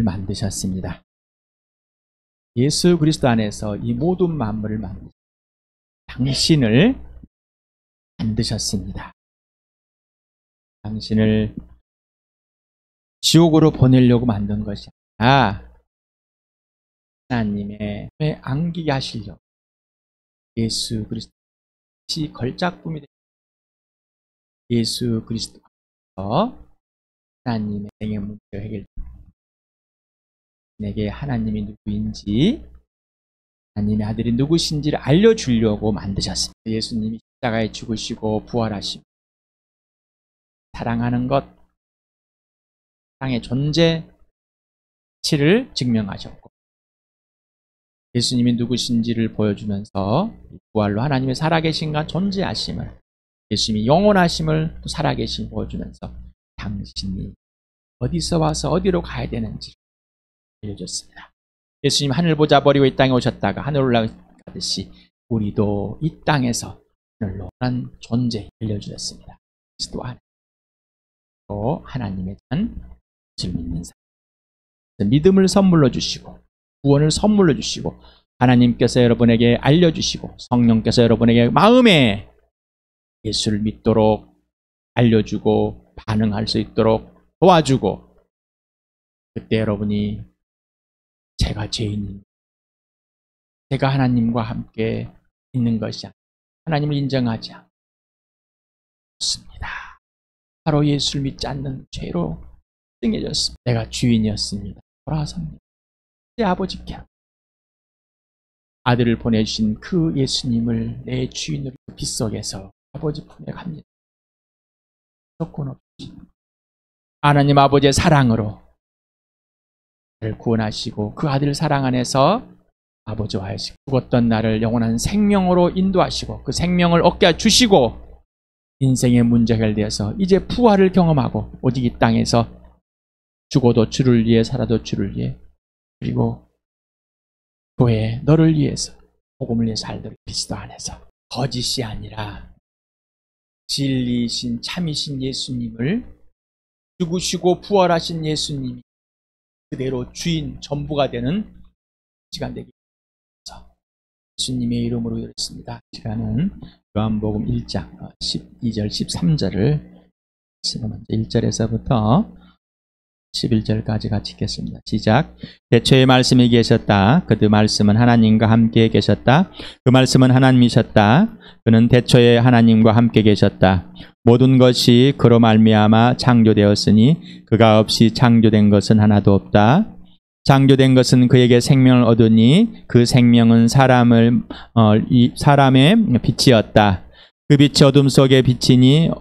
만드셨습니다. 예수 그리스도 안에서 이 모든 만물을 당신을 만드셨습니다. 당신을 지옥으로 보내려고 만든 것이 아니라 하나님의 안기게 하시려고 예수 그리스도의 걸작품이 되는 예수 그리스도에서 하나님의 생의 문제가 해결됩니다. 내게 하나님이 누구인지, 하나님의 아들이 누구신지를 알려주려고 만드셨습니다. 예수님이 십자가에 죽으시고 부활하시고 사랑하는 것, 사랑의 존재치를 증명하셨고 예수님이 누구신지를 보여주면서 부활로 하나님의 살아계신과 존재하심을, 예수님이 영원하심을 또 살아계신 보여주면서 당신이 어디서 와서 어디로 가야 되는지 알려줬습니다. 예수님 하늘 보좌 버리고 이 땅에 오셨다가 하늘 올라가듯이 우리도 이 땅에서 하늘로 한 존재 알려주셨습니다. 그리스도 안에 또 하나님의 자를 믿는 사람, 믿음을 선물로 주시고 구원을 선물로 주시고 하나님께서 여러분에게 알려주시고 성령께서 여러분에게 마음에 예수를 믿도록 알려주고 반응할 수 있도록 도와주고, 그때 여러분이 제가 죄인입니다, 제가 하나님과 함께 있는 것이 아니라 하나님을 인정하지 않습니다. 바로 예수를 믿지 않는 죄로 승해졌습니다. 내가 주인이었습니다. 돌아섭니다. 내 아버지께 아들을 보내주신 그 예수님을 내 주인으로 빗속에서 아버지 품에 갑니다. 조건 없이 하나님 아버지의 사랑으로 나를 구원하시고 그 아들 사랑 안에서 아버지와 죽었던 나를 영원한 생명으로 인도하시고 그 생명을 얻게 주시고 인생의 문제가 해결되어서 이제 부활을 경험하고 오직 이 땅에서 죽어도 주를 위해 살아도 주를 위해, 그리고 교회 너를 위해서 복음을 위해 살도록 그리스도 안에서 거짓이 아니라 진리이신 참이신 예수님을, 죽으시고 부활하신 예수님이 그대로 주인 전부가 되는 시간 되기 위해서 예수님의 이름으로 드렸습니다. 시간은 요한복음 1장 12절 13절을 먼저 1절에서부터 11절까지 같이 읽겠습니다. 시작. 대초에 말씀이 계셨다. 그 말씀은 하나님과 함께 계셨다. 그 말씀은 하나님이셨다. 그는 대초에 하나님과 함께 계셨다. 모든 것이 그로 말미암아 창조되었으니 그가 없이 창조된 것은 하나도 없다. 창조된 것은 그에게 생명을 얻으니 그 생명은 사람의 빛이었다. 그 빛이 어둠 속에 비치니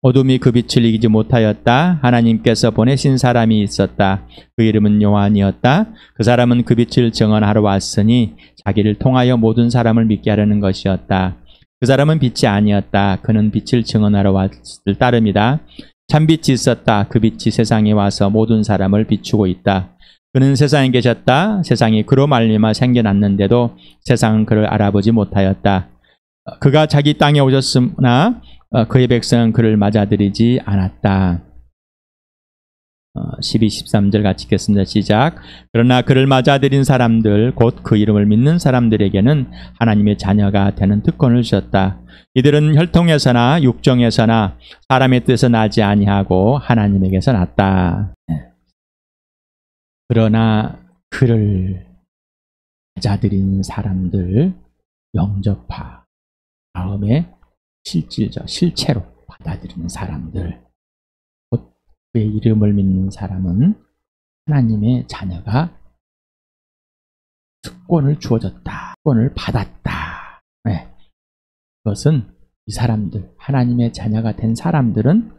어둠이 그 빛을 이기지 못하였다. 하나님께서 보내신 사람이 있었다. 그 이름은 요한이었다. 그 사람은 그 빛을 증언하러 왔으니 자기를 통하여 모든 사람을 믿게 하려는 것이었다. 그 사람은 빛이 아니었다. 그는 빛을 증언하러 왔을 따름이다. 참빛이 있었다. 그 빛이 세상에 와서 모든 사람을 비추고 있다. 그는 세상에 계셨다. 세상이 그로 말미암아 생겨났는데도 세상은 그를 알아보지 못하였다. 그가 자기 땅에 오셨으나 그의 백성은 그를 맞아들이지 않았다. 12, 13절 같이 읽겠습니다. 시작. 그러나 그를 맞아들인 사람들 곧 그 이름을 믿는 사람들에게는 하나님의 자녀가 되는 특권을 주셨다. 이들은 혈통에서나 육정에서나 사람의 뜻은 나지 아니하고 하나님에게서 났다. 그러나 그를 맞아들인 사람들 영접하 다음에 실체로 받아들이는 사람들, 곧 그의 이름을 믿는 사람은 하나님의 자녀가 특권을 주어졌다. 특권을 받았다. 네. 그것은 이 사람들, 하나님의 자녀가 된 사람들은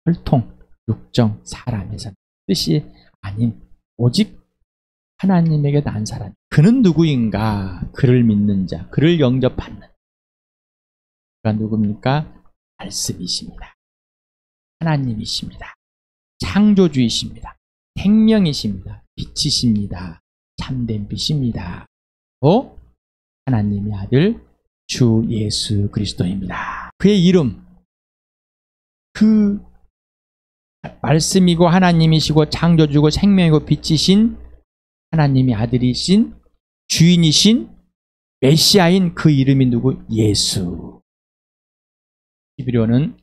혈통, 육정, 사람에서 뜻이 아닌 오직 하나님에게 난 사람. 그는 누구인가? 그를 믿는 자, 그를 영접하는. 그가 누굽니까? 말씀이십니다. 하나님이십니다. 창조주이십니다. 생명이십니다. 빛이십니다. 참된 빛입니다. 또 하나님의 아들 주 예수 그리스도입니다. 그의 이름, 그 말씀이고 하나님이시고 창조주고 생명이고 빛이신 하나님의 아들이신 주인이신 메시아인 그 이름이 누구? 예수. 히브리어는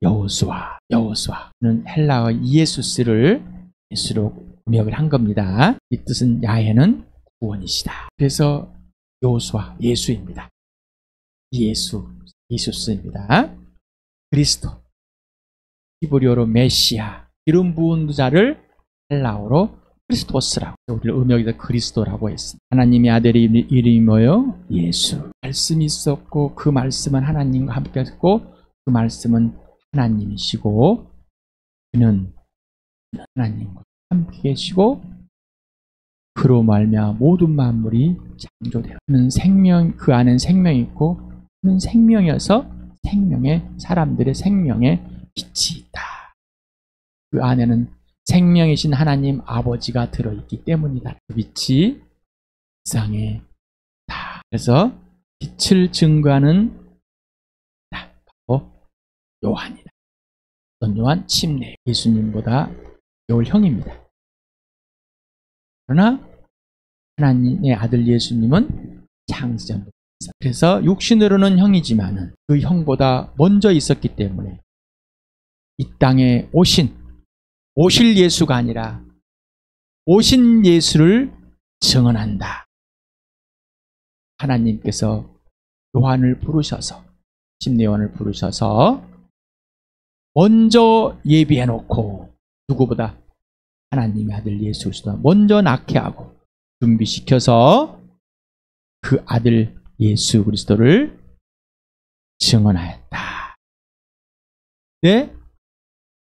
여호수아는 헬라어 이에수스를 예수로 음역을 한 겁니다. 이 뜻은 야훼는 구원이시다. 그래서 여호수아, 예수입니다. 예수스입니다. 그리스도, 히브리어로 메시아, 이름 부은 자를 헬라어로 크리스토스라고, 우리를 음역에서 그리스도라고 했습니다. 하나님의 아들의 이름이 뭐예요? 예수. 말씀이 있었고 그 말씀은 하나님과 함께 했고 그 말씀은 하나님이시고 그는 하나님과 함께 계시고 그로 말미암아 모든 만물이 창조되어 그는 생명, 그 안엔 생명이 있고 그는 생명이어서 사람들의 생명에 빛이 있다. 그 안에는 생명이신 하나님 아버지가 들어있기 때문이다. 그 빛이 세상에 다. 그래서 빛을 증거하는 바로 요한이다. 어떤 요한? 침례. 예수님보다 열형입니다. 그러나 하나님의 아들 예수님은 창세전부터. 그래서 육신으로는 형이지만은 그 형보다 먼저 있었기 때문에 이 땅에 오실 예수가 아니라 오신 예수를 증언한다. 하나님께서 요한을 부르셔서, 침례 요한을 부르셔서 먼저 예비해놓고 누구보다 하나님의 아들 예수 그리스도 먼저 낳게 하고 준비시켜서 그 아들 예수 그리스도를 증언하였다. 네?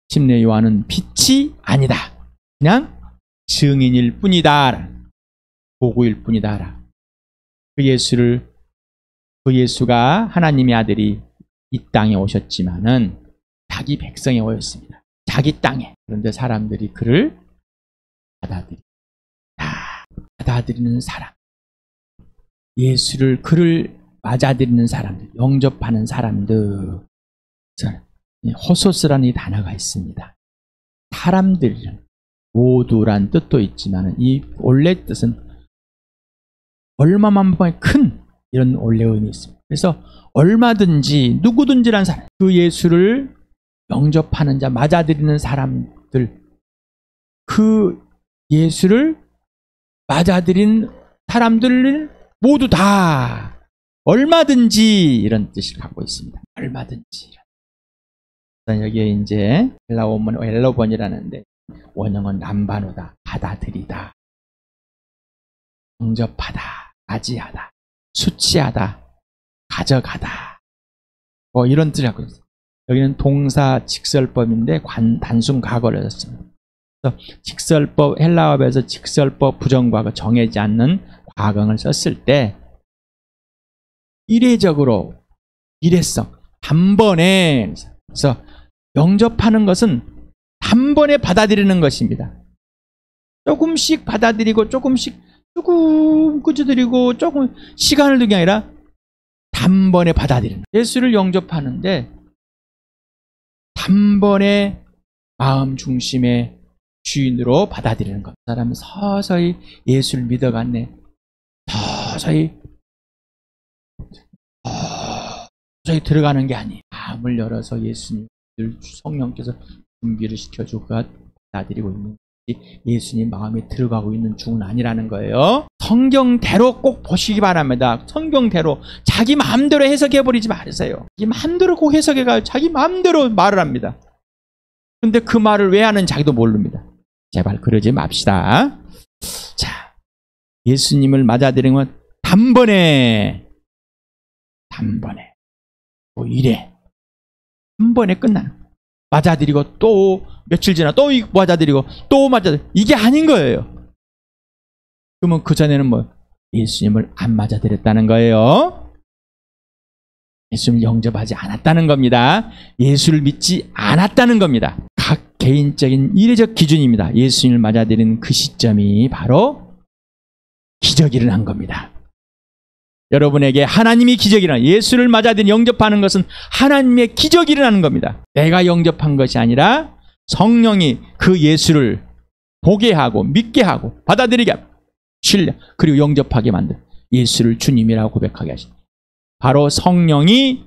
침례 요한은 빛이 아니다. 그냥 증인일 뿐이다. 보고일 뿐이다. 그 예수가 하나님의 아들이 이 땅에 오셨지만은 자기 백성에 오셨습니다. 자기 땅에. 그런데 사람들이 그를 받아들이는 사람. 그를 맞아들이는 사람들, 영접하는 사람들. 호소스라는 이 단어가 있습니다. 사람들, 모두란 뜻도 있지만 이 원래 뜻은 얼마만큼의 큰 이런 원래 의미 있습니다. 그래서 얼마든지 누구든지란 사람, 그 예수를 영접하는 자, 맞아들이는 사람들, 그 예수를 맞아들인 사람들 모두 다 얼마든지 이런 뜻을 갖고 있습니다. 얼마든지. 여기에 이제 헬라어번이라는데 원형은 람바노다, 받아들이다, 영접하다, 맞이하다, 수치하다, 가져가다, 뭐 이런 뜻을 갖고 있어요. 여기는 동사 직설법인데 단순 과거를 썼습니다. 그래서 직설법, 헬라어에서 직설법 부정과거 정해지 않는 과거를 썼을 때 이례적으로, 일회성, 단번에, 그래서 영접하는 것은 단번에 받아들이는 것입니다. 조금씩 받아들이고 조금 꾸짖으리고 조금 시간을 두는 게 아니라 단번에 받아들이는, 예수를 영접하는데 단번에 마음 중심의 주인으로 받아들이는 것. 사람은 서서히 예수를 믿어갔네. 서서히 들어가는 게 아니에요. 마음을 열어서 예수님 성령께서 준비를 시켜주고 받아들이고 있는 것이 예수님 마음에 들어가고 있는 중은 아니라는 거예요. 성경대로 꼭 보시기 바랍니다. 성경대로 자기 마음대로 해석해버리지 마세요. 자기 마음대로 꼭 해석해가지고 자기 마음대로 말을 합니다. 근데 그 말을 왜 하는지 자기도 모릅니다. 제발 그러지 맙시다. 자, 예수님을 맞아들이는 건 단번에 뭐 이래 한 번에 끝나는, 맞아들이고 또 며칠 지나 또 맞아들이고 또 맞아들이고, 이게 아닌 거예요. 그러면 그전에는 뭐 예수님을 안 맞아들였다는 거예요. 예수님을 영접하지 않았다는 겁니다. 예수를 믿지 않았다는 겁니다. 각 개인적인 이례적 기준입니다. 예수님을 맞아들이는 그 시점이 바로 기적이 일어난 겁니다. 여러분에게 하나님이 기적이 일어나, 예수를 맞아들인 영접하는 것은 하나님의 기적이 일어나는 겁니다. 내가 영접한 것이 아니라 성령이 그 예수를 보게 하고 믿게 하고 받아들이게 하고 신뢰 그리고 영접하게 만든 예수를 주님이라고 고백하게 하신 바로 성령이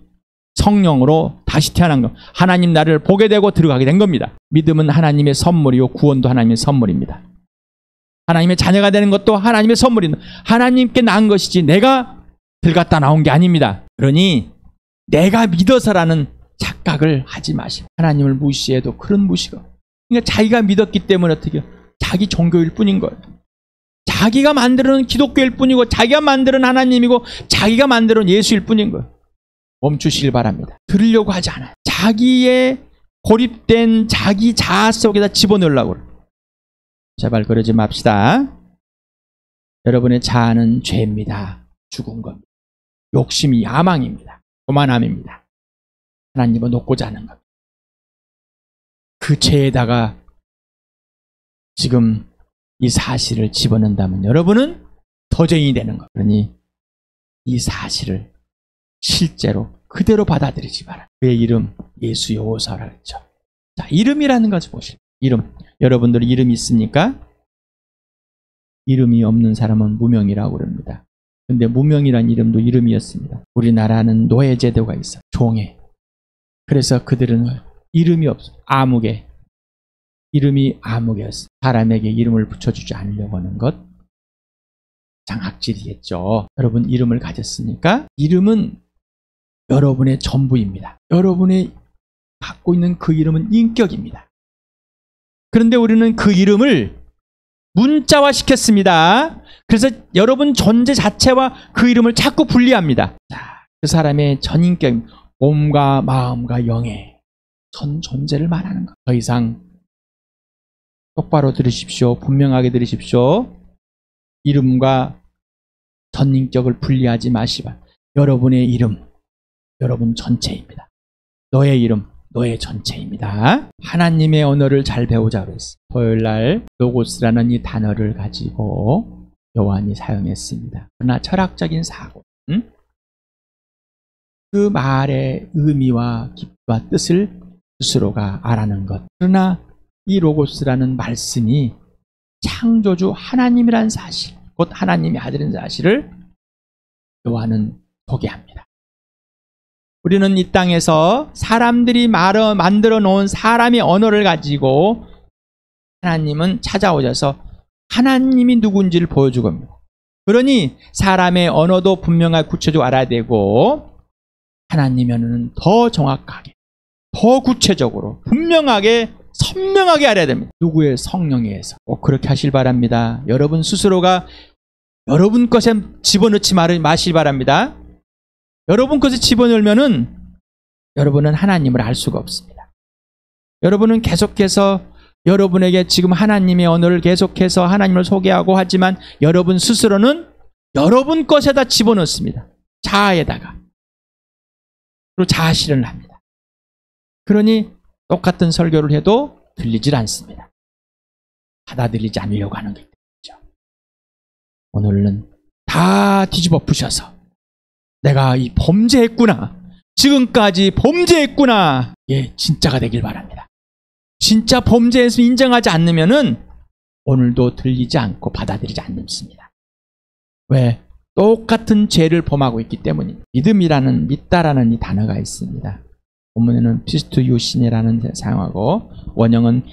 성령으로 다시 태어난 것. 하나님 나를 보게 되고 들어가게 된 겁니다. 믿음은 하나님의 선물이요 구원도 하나님의 선물입니다. 하나님의 자녀가 되는 것도 하나님의 선물입니다. 하나님께 낳은 것이지 내가 들어갔다 나온 게 아닙니다. 그러니 내가 믿어서라는 착각을 하지 마시고 하나님을 무시해도 그런 무시가 그러니까 자기가 믿었기 때문에 어떻게 자기 종교일 뿐인 거예요. 자기가 만들어놓은 기독교일 뿐이고 자기가 만들어놓은 하나님이고 자기가 만들어놓은 예수일 뿐인 거예요. 멈추시길 바랍니다. 들으려고 하지 않아요. 자기의 고립된 자기 자아 속에다 집어넣으려고 그래요. 제발 그러지 맙시다. 여러분의 자아는 죄입니다. 죽은 겁니다. 욕심이 야망입니다. 교만함입니다. 하나님을 놓고자 하는 겁니다. 그 죄에다가 지금 이 사실을 집어넣는다면 여러분은 더 죄인이 되는 것. 그러니 이 사실을 실제로 그대로 받아들이지 마라. 그의 이름 예수 여호사라 그랬죠. 자, 이름이라는 것을 보시죠. 이름. 여러분들 이름이 있습니까? 이름이 없는 사람은 무명이라고 그럽니다. 근데 무명이란 이름도 이름이었습니다. 우리나라는 노예제도가 있어. 종에. 그래서 그들은 이름이 없어. 아무개. 이름이 아무개였어. 사람에게 이름을 붙여주지 않으려고 하는 것. 장악질이겠죠. 여러분 이름을 가졌으니까 이름은 여러분의 전부입니다. 여러분이 갖고 있는 그 이름은 인격입니다. 그런데 우리는 그 이름을 문자화 시켰습니다. 그래서 여러분 존재 자체와 그 이름을 자꾸 분리합니다. 자, 그 사람의 전인격, 몸과 마음과 영의 전 존재를 말하는 것. 더 이상 똑바로 들으십시오. 분명하게 들으십시오. 이름과 전인격을 분리하지 마시바. 여러분의 이름, 여러분 전체입니다. 너의 이름, 너의 전체입니다. 하나님의 언어를 잘 배우자 그랬어요. 토요일날 로고스라는 이 단어를 가지고 요한이 사용했습니다. 그러나 철학적인 사고, 그 말의 의미와 깊이와 뜻을 스스로가 알아낸 것. 그러나 이 로고스라는 말씀이 창조주 하나님이라는 사실, 곧 하나님의 아들인 사실을 요한은 소개합니다. 우리는 이 땅에서 사람들이 만들어 놓은 사람의 언어를 가지고 하나님은 찾아오셔서 하나님이 누군지를 보여주고 합니다. 그러니 사람의 언어도 분명하게 구체적으로 알아야 되고 하나님의 언어는 더 정확하게, 더 구체적으로, 분명하게, 선명하게 알아야 됩니다. 누구의 성령에 의해서. 꼭 그렇게 하실 바랍니다. 여러분 스스로가 여러분 것에 집어넣지 마시기 바랍니다. 여러분 것에 집어넣으면은 여러분은 하나님을 알 수가 없습니다. 여러분은 계속해서 여러분에게 지금 하나님의 언어를 계속해서 하나님을 소개하고 하지만 여러분 스스로는 여러분 것에다 집어넣습니다. 자아에다가. 그리고 자아 실현을 합니다. 그러니 똑같은 설교를 해도 들리질 않습니다. 받아들이지 않으려고 하는 게 있죠. 오늘은 다 뒤집어 부셔서 내가 이 범죄했구나. 지금까지 범죄했구나. 예, 진짜가 되길 바랍니다. 진짜 범죄에서 인정하지 않으면은 오늘도 들리지 않고 받아들이지 않습니다. 왜? 똑같은 죄를 범하고 있기 때문입니다. 믿음이라는, 믿다라는 이 단어가 있습니다. 본문에는 피스투유신이라는 사용하고 원형은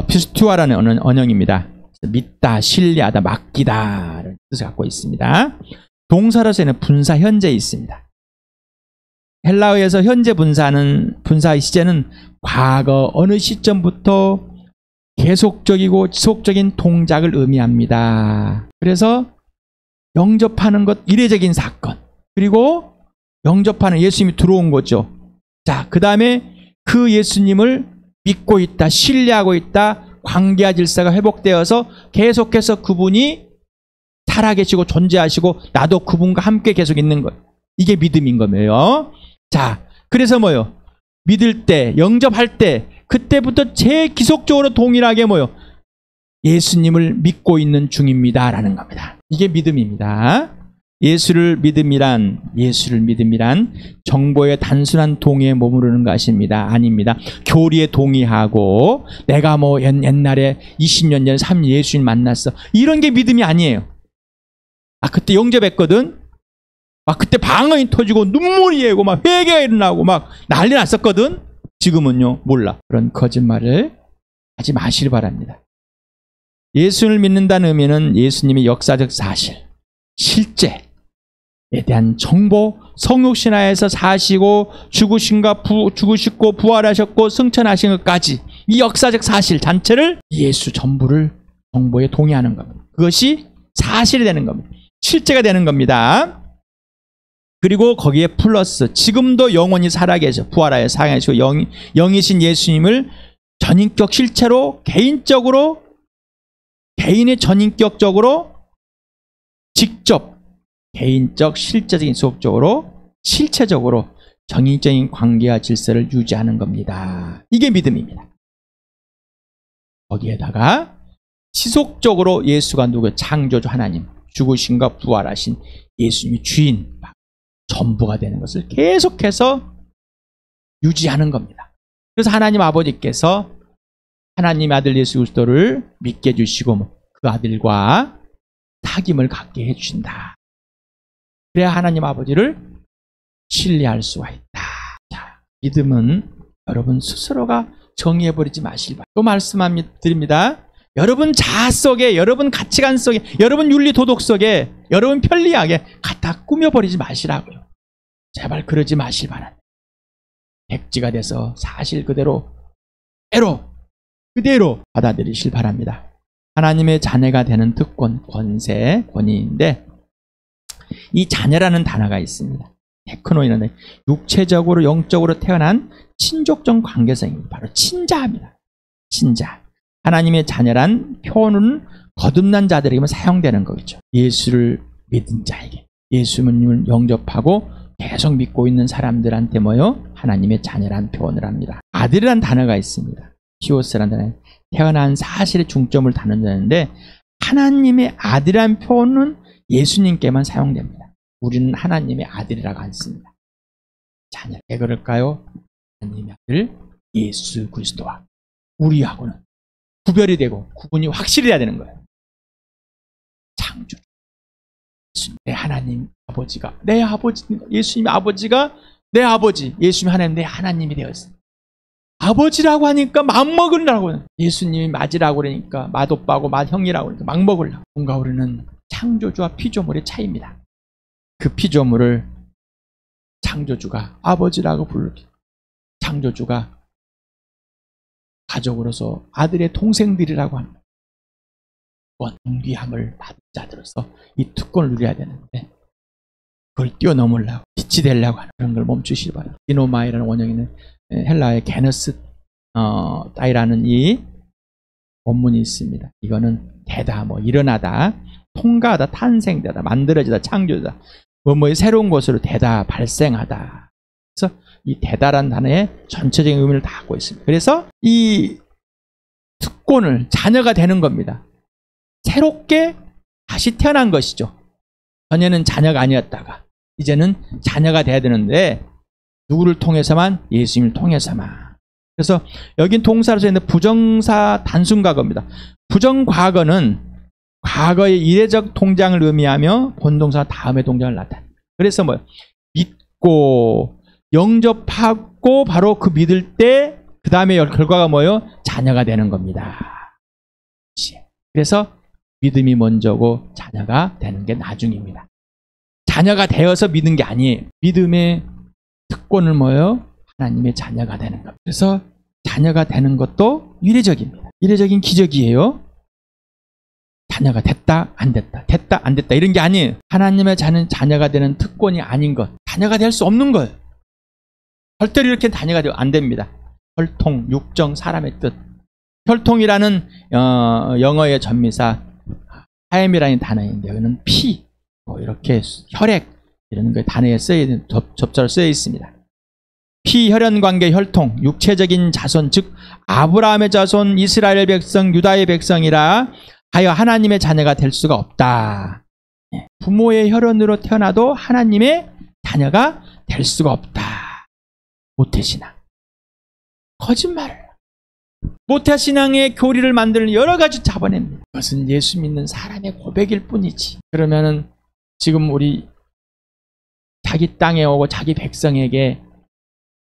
피스투아라는 원형입니다. 믿다, 신뢰하다, 맡기다를 뜻을 갖고 있습니다. 동사로서는 분사 현재에 있습니다. 헬라어에서 현재 분사의 시제는 과거 어느 시점부터 계속적이고 지속적인 동작을 의미합니다. 그래서 영접하는 것, 이례적인 사건, 그리고 영접하는 예수님이 들어온 거죠. 자, 그 다음에 그 예수님을 믿고 있다, 신뢰하고 있다, 관계와 질서가 회복되어서 계속해서 그분이 살아계시고 존재하시고 나도 그분과 함께 계속 있는 것. 이게 믿음인 거예요. 자, 그래서 뭐요? 믿을 때, 영접할 때 그때부터 제일 기속적으로 동일하게 뭐요? 예수님을 믿고 있는 중입니다 라는 겁니다. 이게 믿음입니다. 예수를 믿음이란 정보의 단순한 동의에 머무르는 것입니다. 아닙니다. 교리에 동의하고 내가 뭐 옛날에 20년 전에 예수님 만났어. 이런 게 믿음이 아니에요. 그때 영접했거든. 그때 방언이 터지고 눈물이 애고 막 회개가 일어나고 막 난리 났었거든. 지금은요 몰라. 그런 거짓말을 하지 마시길 바랍니다. 예수를 믿는다는 의미는 예수님의 역사적 사실, 실제에 대한 정보, 성육신하에서 사시고 죽으시고 부활하셨고 승천하신 것까지 이 역사적 사실 전체를 예수 전부를 정보에 동의하는 겁니다. 그것이 사실이 되는 겁니다. 실제가 되는 겁니다. 그리고 거기에 플러스 지금도 영원히 살아계셔 부활하여 살아계시고 영이신 예수님을 전인격 실체로 개인의 전인격적으로 직접 개인적 실제적인 수업적으로 실체적으로 정인적인 관계와 질서를 유지하는 겁니다. 이게 믿음입니다. 거기에다가 지속적으로 예수가 누구예요? 창조주 하나님, 죽으신과 부활하신 예수님이 주인, 전부가 되는 것을 계속해서 유지하는 겁니다. 그래서 하나님 아버지께서 하나님 아들 예수 그리스도를 믿게 해주시고 그 아들과 사귐을 갖게 해주신다. 그래야 하나님 아버지를 신뢰할 수가 있다. 자, 믿음은 여러분 스스로가 정의해버리지 마시길 바랍니다. 또 말씀드립니다. 여러분 자아 속에, 여러분 가치관 속에, 여러분 윤리 도덕 속에, 여러분 편리하게 갖다 꾸며버리지 마시라고요. 제발 그러지 마시길 바랍니다. 백지가 돼서 사실 그대로 받아들이시길 바랍니다. 하나님의 자녀가 되는 특권, 권세, 권위인데 이 자녀라는 단어가 있습니다. 테크노이는 육체적으로 영적으로 태어난 친족적 관계성입니다. 바로 친자입니다. 친자. 하나님의 자녀란 표현은 거듭난 자들에게만 사용되는 거겠죠. 예수를 믿은 자에게, 예수님을 영접하고 계속 믿고 있는 사람들한테 하나님의 자녀란 표현을 합니다. 아들이란 단어가 있습니다. 히오스라는 단어에 태어난 사실의 중점을 다룬다는데 하나님의 아들이란 표현은 예수님께만 사용됩니다. 우리는 하나님의 아들이라고 안 씁니다. 자녀. 왜 그럴까요? 하나님의 아들 예수 그리스도와 우리하고는 구별이 되고 구분이 확실히 해야 되는 거예요. 창조. 내 하나님 아버지가 내 아버지, 예수님의 아버지가 내 아버지, 예수님 하나님 내 하나님이 되었어요. 아버지라고 하니까 맘먹으려고, 예수님이 맞으라고 그러니까 맏오빠고 맏형이라고 그러니까 막 먹으려고. 뭔가 우리는 창조주와 피조물의 차이입니다. 그 피조물을 창조주가 아버지라고 부르기, 창조주가 가족으로서 아들의 동생들이라고 합니다. 동귀함을 받은 자들로서 이 특권을 누려야 되는데 그걸 뛰어넘으려고, 빛이 되려고 하는 그런 걸 멈추시기 바랍니다. 디노마이라는 원형에는 헬라의 게너스 따이라는 이 원문이 있습니다. 이거는 되다, 일어나다, 통과하다, 탄생되다, 만들어지다, 창조되다, 뭐의 새로운 것으로 되다, 발생하다. 그래서 이 되다라는 단어의 전체적인 의미를 다 갖고 있습니다. 그래서 이 특권을 자녀가 되는 겁니다. 새롭게 다시 태어난 것이죠. 전에는 자녀가 아니었다가 이제는 자녀가 돼야 되는데 누구를 통해서만? 예수님을 통해서만. 그래서 여긴 동사로 쓰여 있는 부정사 단순과거입니다. 부정과거는 과거의 이례적 동장을 의미하며 본동사 다음의 동장을 나타냅니다. 그래서 믿고 영접하고 바로 그 믿을 때 그 다음에 결과가 자녀가 되는 겁니다. 그래서 믿음이 먼저고 자녀가 되는 게 나중입니다. 자녀가 되어서 믿는 게 아니에요. 믿음의 특권을 하나님의 자녀가 되는 겁니다. 그래서 자녀가 되는 것도 이례적입니다. 이례적인 기적이에요. 자녀가 됐다 안 됐다, 됐다 안 됐다 이런 게 아니에요. 하나님의 자녀가 되는 특권이 아닌 것, 자녀가 될 수 없는 거예요. 절대로 이렇게 자녀가 안 됩니다. 혈통, 육정, 사람의 뜻. 혈통이라는 영어의 전미사 하엠이라는 단어인데 여기는 피, 이렇게 혈액 이런 거 단어에 접자로 쓰여 있습니다. 피, 혈연 관계, 혈통, 육체적인 자손, 즉 아브라함의 자손, 이스라엘 백성, 유다의 백성이라 하여 하나님의 자녀가 될 수가 없다. 부모의 혈연으로 태어나도 하나님의 자녀가 될 수가 없다. 모태신앙. 거짓말을. 모태신앙의 교리를 만드는 여러 가지 잡아냅니다. 그것은 예수 믿는 사람의 고백일 뿐이지. 그러면은 지금 우리 자기 땅에 오고 자기 백성에게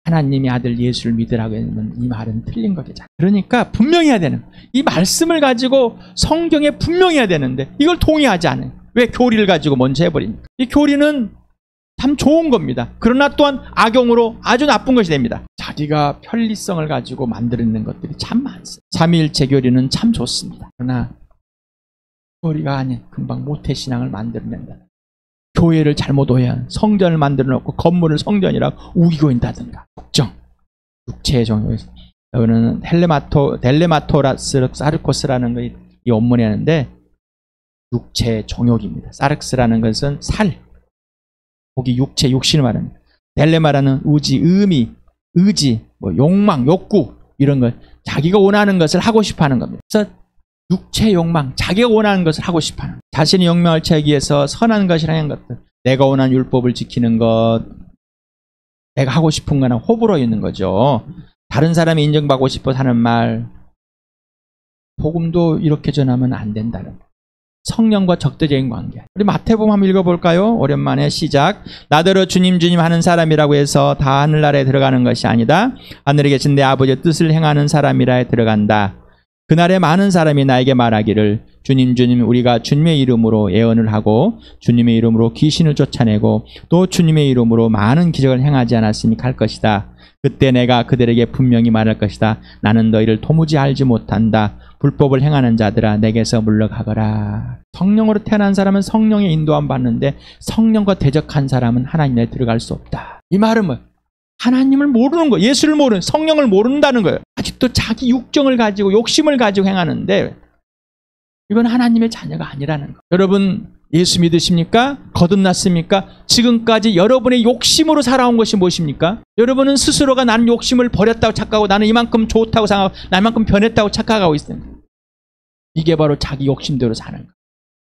하나님의 아들 예수를 믿으라고 했는 이 말은 틀린 거겠죠. 그러니까 분명히 해야 되는, 이 말씀을 가지고 성경에 분명히 해야 되는데 이걸 동의하지 않아요. 왜 교리를 가지고 먼저 해버립니까? 이 교리는 참 좋은 겁니다. 그러나 또한 악용으로 아주 나쁜 것이 됩니다. 자기가 편리성을 가지고 만들어낸 것들이 참 많습니다. 삼위일체 교리는 참 좋습니다. 그러나 교리가 아닌 금방 모태신앙을 만들어낸다. 교회를 잘못 오해한, 성전을 만들어 놓고 건물을 성전이라고 우기고 있다든가. 국정, 육체의 종교. 여기는 델레마토라스 사르코스라는 이 원문이 하는데 육체의 종욕입니다. 사르크스라는 것은 살, 거기 육체, 육신을 말합니다. 델레마라는 의지, 의지, 욕망, 욕구 이런 것, 자기가 원하는 것을 하고 싶어하는 겁니다. 그래서 육체 욕망, 자기가 원하는 것을 하고 싶어하는, 자신의 욕망을 채우기 위해서 선한 것이라는 것들, 내가 원하는 율법을 지키는 것, 내가 하고 싶은 거나 호불호 있는 거죠. 다른 사람이 인정받고 싶어 하는 말, 복음도 이렇게 전하면 안 된다는 거. 성령과 적대적인 관계. 우리 마태복음 한번 읽어볼까요? 오랜만에 시작. 나더러 주님 주님 하는 사람이라고 해서 다 하늘나라에 들어가는 것이 아니다. 하늘에 계신 내 아버지의 뜻을 행하는 사람이라에 들어간다. 그날에 많은 사람이 나에게 말하기를 주님 주님 우리가 주님의 이름으로 예언을 하고 주님의 이름으로 귀신을 쫓아내고 또 주님의 이름으로 많은 기적을 행하지 않았으니까 할 것이다. 그때 내가 그들에게 분명히 말할 것이다. 나는 너희를 도무지 알지 못한다. 불법을 행하는 자들아 내게서 물러가거라. 성령으로 태어난 사람은 성령의 인도함 받는데 성령과 대적한 사람은 하나님에 들어갈 수 없다. 이 말은 뭐? 하나님을 모르는 거예요. 예수를 모르는, 성령을 모른다는 거예요. 아직도 자기 육정을 가지고 욕심을 가지고 행하는데 이건 하나님의 자녀가 아니라는 거예요. 여러분 예수 믿으십니까? 거듭났습니까? 지금까지 여러분의 욕심으로 살아온 것이 무엇입니까? 여러분은 스스로가 나는 욕심을 버렸다고 착각하고 나는 이만큼 좋다고 생각하고 나만큼 변했다고 착각하고 있습니다. 이게 바로 자기 욕심대로 사는 거예요.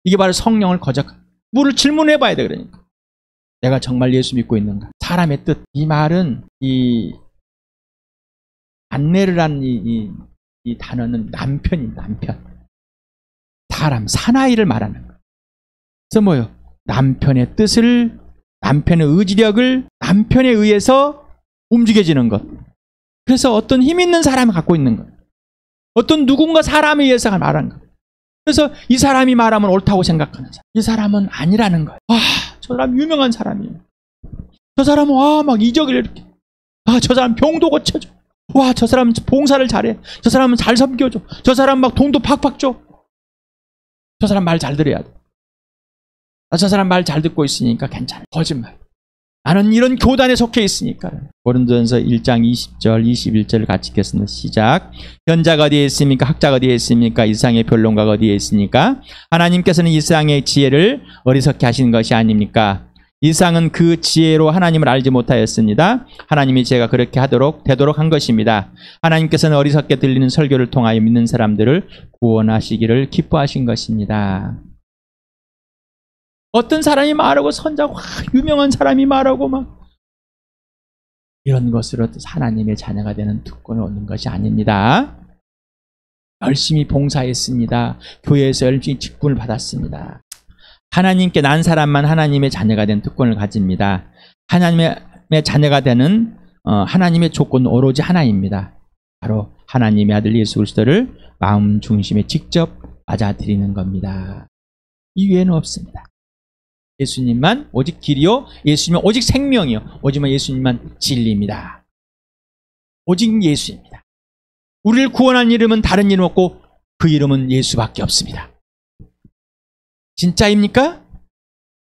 이게 바로 성령을 거적하는 거예요. 물을 질문해 봐야 돼. 그러니까 내가 정말 예수 믿고 있는가? 사람의 뜻. 이 말은 이 안내르라는 이 단어는 남편입니다. 남편. 사람, 사나이를 말하는 거예요. 그래서 뭐요? 남편의 뜻을, 남편의 의지력을 남편에 의해서 움직여지는 것. 그래서 어떤 힘 있는 사람을 갖고 있는 거예요. 어떤 누군가 사람에 의해서 말하는 거예요. 그래서 이 사람이 말하면 옳다고 생각하는 사람. 이 사람은 아니라는 거예요. 와, 저 사람 유명한 사람이에요. 저 사람은 와, 막 이적을 이렇게. 아, 저 사람 병도 고쳐줘. 와, 저 사람 봉사를 잘해. 저 사람은 잘 섬겨줘. 저 사람 막 돈도 팍팍 줘. 저 사람 말 잘 들어야 돼. 저 사람 말 잘 듣고 있으니까 괜찮아. 거짓말. 나는 이런 교단에 속해 있으니까. 고린도전서 1장 20절, 21절을 같이 읽겠습니다. 시작. 현자가 어디에 있습니까? 학자가 어디에 있습니까? 이 세상의 변론가가 어디에 있습니까? 하나님께서는 이 세상의 지혜를 어리석게 하신 것이 아닙니까? 이 세상은 그 지혜로 하나님을 알지 못하였습니다. 하나님이 제가 그렇게 되도록 한 것입니다. 하나님께서는 어리석게 들리는 설교를 통하여 믿는 사람들을 구원하시기를 기뻐하신 것입니다. 어떤 사람이 말하고 선자고 유명한 사람이 말하고 막 이런 것으로 하나님의 자녀가 되는 특권을 얻는 것이 아닙니다. 열심히 봉사했습니다. 교회에서 열심히 직분을 받았습니다. 하나님께 난 사람만 하나님의 자녀가 된 특권을 가집니다. 하나님의 자녀가 되는 하나님의 조건은 오로지 하나입니다. 바로 하나님의 아들 예수 그리스도를 마음 중심에 직접 맞아들이는 겁니다. 이 외에는 없습니다. 예수님만 오직 길이요, 예수님은 오직 생명이요, 오직 예수님만 진리입니다. 오직 예수입니다. 우리를 구원한 이름은 다른 이름 없고 그 이름은 예수밖에 없습니다. 진짜입니까?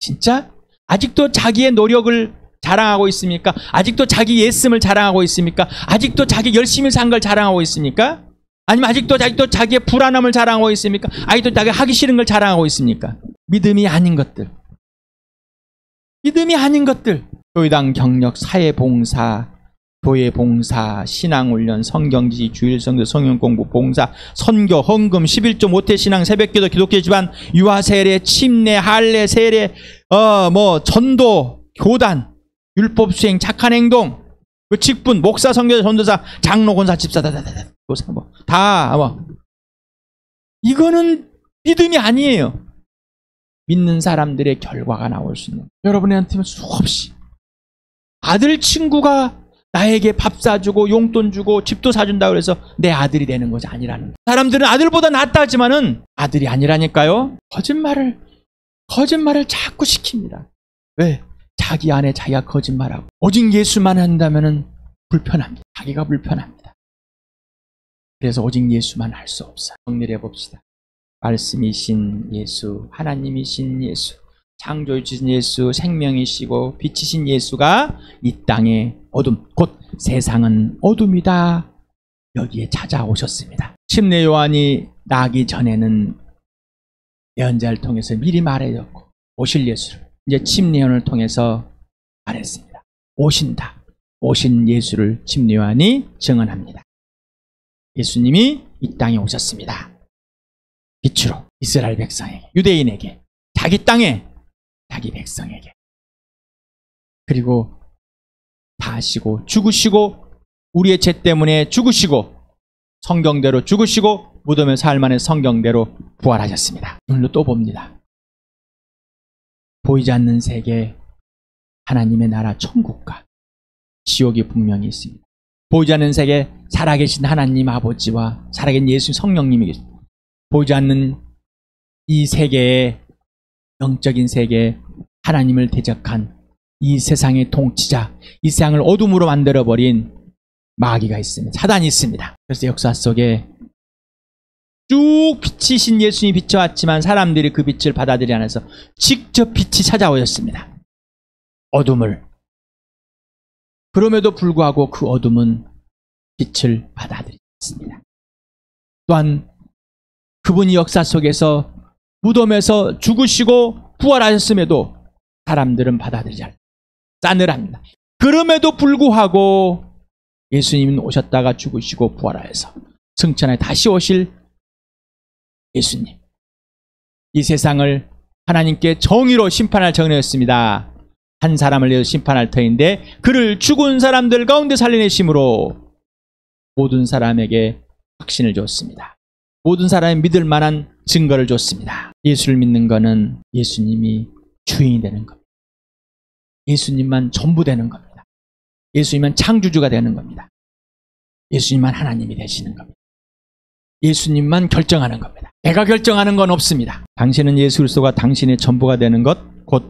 진짜? 아직도 자기의 노력을 자랑하고 있습니까? 아직도 자기 예씀을 자랑하고 있습니까? 아직도 자기 열심히 산 걸 자랑하고 있습니까? 아니면 아직도 자기의 불안함을 자랑하고 있습니까? 아직도 자기 하기 싫은 걸 자랑하고 있습니까? 믿음이 아닌 것들. 믿음이 아닌 것들. 교회당 경력, 사회봉사, 교회 봉사, 신앙훈련, 성경지식, 주일성교, 성경공부, 봉사, 선교, 헌금, 11조, 모태신앙, 새벽기도, 기독교 집안, 유아세례, 침례, 할례, 세례, 전도, 교단, 율법수행, 착한 행동, 그 직분, 목사, 선교사, 전도사, 장로, 권사, 집사, 이거는 믿음이 아니에요. 믿는 사람들의 결과가 나올 수 있는, 여러분한테는 수없이 아들 친구가 나에게 밥 사주고 용돈 주고 집도 사준다고 그래서 내 아들이 되는 것이 아니라는 거예요. 사람들은 아들보다 낫다 하지만은 아들이 아니라니까요. 거짓말을 자꾸 시킵니다. 왜? 자기 안에 자기가 거짓말하고 오직 예수만 한다면은 불편합니다. 자기가 불편합니다. 그래서 오직 예수만 할 수 없어요. 정리를 해봅시다. 말씀이신 예수, 하나님이신 예수, 창조주신 예수, 생명이시고 빛이신 예수가 이 땅의 어둠, 곧 세상은 어둠이다, 여기에 찾아오셨습니다. 침례 요한이 나기 전에는 예언자를 통해서 미리 말해줬고 오실 예수를 이제 침례 요한을 통해서 말했습니다. 오신다. 오신 예수를 침례 요한이 증언합니다. 예수님이 이 땅에 오셨습니다. 빛으로 이스라엘 백성에게, 유대인에게, 자기 땅에, 자기 백성에게. 그리고 다하시고 죽으시고 우리의 죄 때문에 죽으시고 성경대로 죽으시고 무덤에 사흘 만에 성경대로 부활하셨습니다. 오늘도 또 봅니다. 보이지 않는 세계, 하나님의 나라 천국과 지옥이 분명히 있습니다. 보이지 않는 세계, 살아계신 하나님 아버지와 살아계신 예수 성령님이 계십니다. 보이지 않는 이 세계에, 영적인 세계에 하나님을 대적한 이 세상의 통치자, 이 세상을 어둠으로 만들어버린 마귀가 있습니다. 사단이 있습니다. 그래서 역사 속에 쭉 빛이신 예수님이 비춰왔지만 사람들이 그 빛을 받아들이지 않아서 직접 빛이 찾아오셨습니다. 어둠을. 그럼에도 불구하고 그 어둠은 빛을 받아들였습니다. 또한 그분이 역사 속에서 무덤에서 죽으시고 부활하셨음에도 사람들은 받아들이지 않습니다. 싸늘합니다. 그럼에도 불구하고 예수님은 오셨다가 죽으시고 부활하여서 승천에 다시 오실 예수님, 이 세상을 하나님께 정의로 심판할 정의였습니다. 한 사람을 내어 심판할 터인데 그를 죽은 사람들 가운데 살려내심으로 모든 사람에게 확신을 줬습니다. 모든 사람이 믿을 만한 증거를 줬습니다. 예수를 믿는 것은 예수님이 주인이 되는 겁니다. 예수님만 전부 되는 겁니다. 예수님만 창조주가 되는 겁니다. 예수님만 하나님이 되시는 겁니다. 예수님만 결정하는 겁니다. 내가 결정하는 건 없습니다. 당신은 예수 그리스도가 당신의 전부가 되는 것, 곧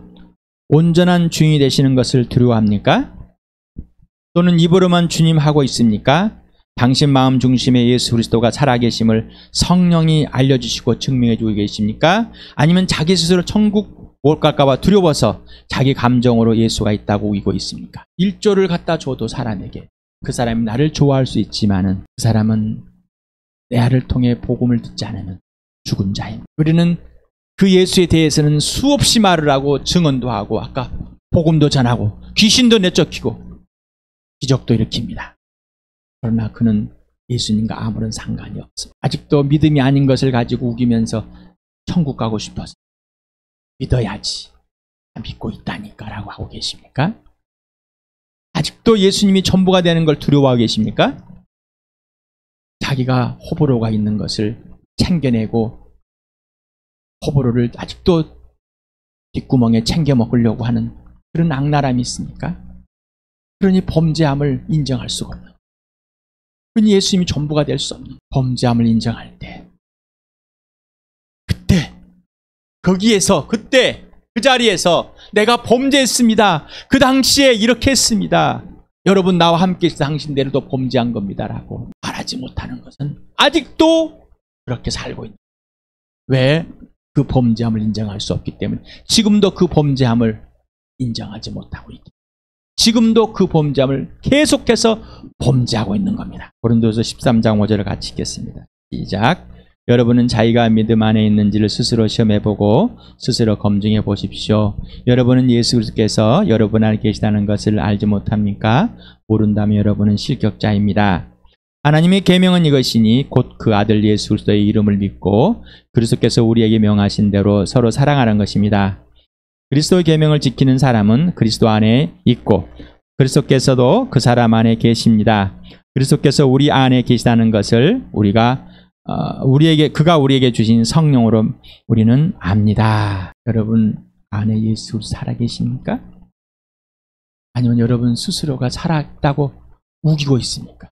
온전한 주인이 되시는 것을 두려워합니까? 또는 입으로만 주님 하고 있습니까? 당신 마음 중심에 예수 그리스도가 살아계심을 성령이 알려주시고 증명해주고 계십니까? 아니면 자기 스스로 천국 못 갈까봐 두려워서 자기 감정으로 예수가 있다고 우기고 있습니까? 1조를 갖다 줘도 사람에게 그 사람이 나를 좋아할 수 있지만은 그 사람은 내 알을 통해 복음을 듣지 않으면 죽은 자입니다. 우리는 그 예수에 대해서는 수없이 말을 하고 증언도 하고 아까 복음도 전하고 귀신도 내쫓기고 기적도 일으킵니다. 그러나 그는 예수님과 아무런 상관이 없습니다. 아직도 믿음이 아닌 것을 가지고 우기면서 천국 가고 싶어서 믿어야지, 믿고 있다니까 라고 하고 계십니까? 아직도 예수님이 전부가 되는 걸 두려워하고 계십니까? 자기가 호불호가 있는 것을 챙겨내고 호불호를 아직도 뒷구멍에 챙겨 먹으려고 하는 그런 악랄함이 있습니까? 그러니 범죄함을 인정할 수가 없는, 그러니 예수님이 전부가 될 수 없는 범죄함을 인정할 때, 그때 거기에서 그때 그 자리에서 내가 범죄했습니다. 그 당시에 이렇게 했습니다. 여러분 나와 함께 있어 당신들도 범죄한 겁니다 라고 말하지 못하는 것은 아직도 그렇게 살고 있는, 왜? 그 범죄함을 인정할 수 없기 때문에 지금도 그 범죄함을 인정하지 못하고 있기, 지금도 그 범죄함을 계속해서 범죄하고 있는 겁니다. 고린도서 13장 5절을 같이 읽겠습니다. 시작. 여러분은 자기가 믿음 안에 있는지를 스스로 시험해보고 스스로 검증해 보십시오. 여러분은 예수 그리스도께서 여러분 안에 계시다는 것을 알지 못합니까? 모른다면 여러분은 실격자입니다. 하나님의 계명은 이것이니 곧 그 아들 예수 그리스도의 이름을 믿고 그리스도께서 우리에게 명하신 대로 서로 사랑하는 것입니다. 그리스도의 계명을 지키는 사람은 그리스도 안에 있고 그리스도께서도 그 사람 안에 계십니다. 그리스도께서 우리 안에 계시다는 것을 그가 우리에게 주신 성령으로 우리는 압니다. 여러분 안에 예수 살아계십니까? 아니면 여러분 스스로가 살았다고 우기고 있습니까?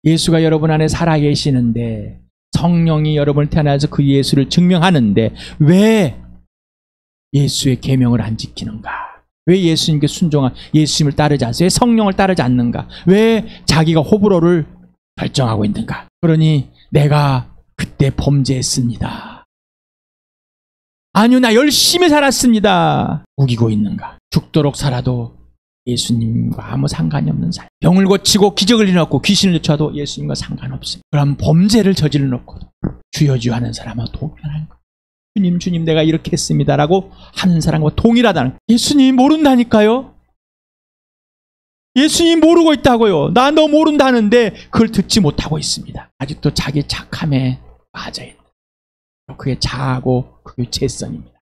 예수가 여러분 안에 살아계시는데 성령이 여러분을 태어나서 그 예수를 증명하는데 왜 예수의 계명을 안 지키는가? 왜 예수님께 순종한 예수님을 따르지 않아요? 왜 성령을 따르지 않는가? 왜 자기가 호불호를 결정하고 있는가? 그러니 내가 그때 범죄했습니다. 아니요, 나 열심히 살았습니다. 우기고 있는가? 죽도록 살아도 예수님과 아무 상관이 없는 삶. 병을 고치고 기적을 일어났고 귀신을 쫓아도 예수님과 상관없습니다. 그럼 범죄를 저질러 놓고 주여 주여 하는 사람은 동일한 것. 주님 내가 이렇게 했습니다라고 하는 사람과 동일하다는. 예수님 모른다니까요. 예수님 모르고 있다고요. 나 너 모른다는데 그걸 듣지 못하고 있습니다. 아직도 자기 착함에 빠져있는. 그게 자아고 그게 죄성입니다.